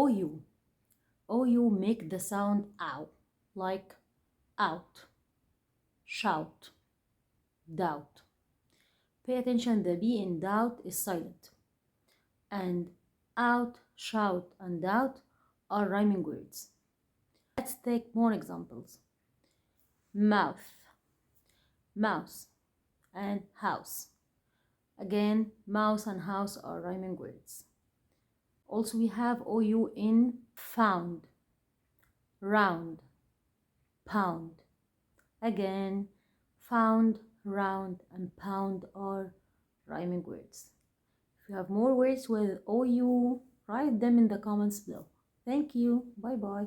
OU. OU make the sound ow, like out, shout, doubt. Pay attention, the B in doubt is silent. And out, shout, and doubt are rhyming words. Let's take more examples. Mouth, mouse, and house. Again, mouse and house are rhyming words. Also, we have OU in found, round, pound. Again, found, round, and pound are rhyming words. If you have more words with OU, write them in the comments below. Thank you. Bye bye.